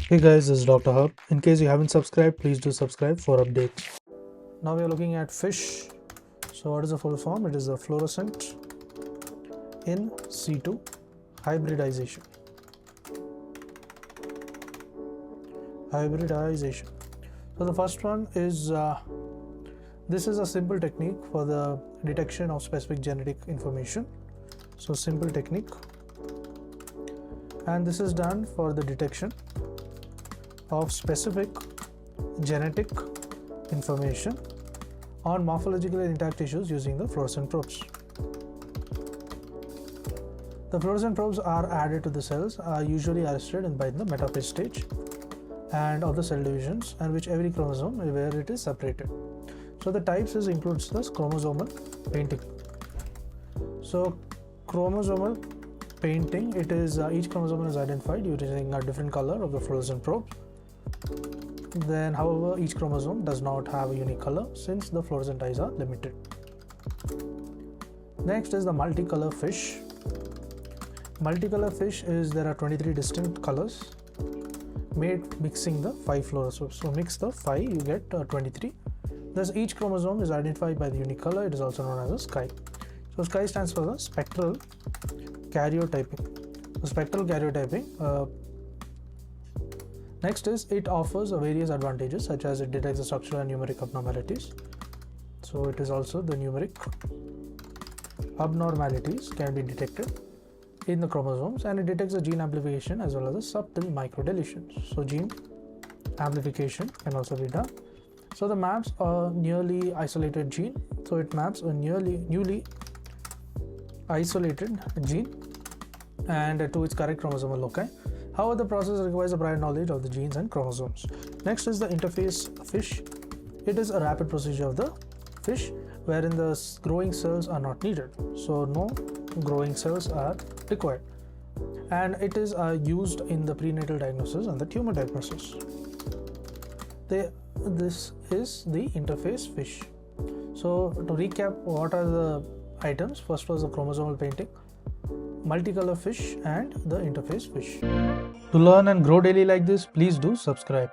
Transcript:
Hey guys, this is Dr. Hub. In case you haven't subscribed, please do subscribe for updates. Now we are looking at fish. So what is the full form? It is a fluorescent in situ hybridization. Hybridization. So the first one is this is a simple technique for the detection of specific genetic information. So simple technique, and this is done for the detection of specific genetic information on morphologically intact tissues using the fluorescent probes. The fluorescent probes are added to the cells, are usually arrested by the metaphase stage and of the cell divisions, and which every chromosome where it is separated. So the types includes this chromosomal painting. So chromosomal painting, it is each chromosome is identified using a different color of the fluorescent probe. Then however, each chromosome does not have a unique color since the fluorescent dyes are limited. Next is the multicolor fish. Multicolor fish is there are 23 distinct colors made mixing the 5 fluorosomes. So mix the 5, you get 23. Thus each chromosome is identified by the unique color. It is also known as a sky. So sky stands for the spectral karyotyping. The spectral karyotyping. Next is it offers various advantages, such as it detects the structural and numeric abnormalities. So it is also the numeric abnormalities can be detected in the chromosomes, and it detects the gene amplification as well as the subtle micro deletions. So gene amplification can also be done. So the maps a nearly isolated gene. So it maps a newly isolated gene and to its correct chromosomal loci. However, the process requires a prior knowledge of the genes and chromosomes. Next is the interface fish. It is a rapid procedure of the fish wherein the growing cells are not needed. So no growing cells are required. And it is used in the prenatal diagnosis and the tumor diagnosis. This is the interface fish. So to recap, what are the items? First was the chromosomal painting, multicolor fish, and the interface fish. To learn and grow daily like this, please do subscribe.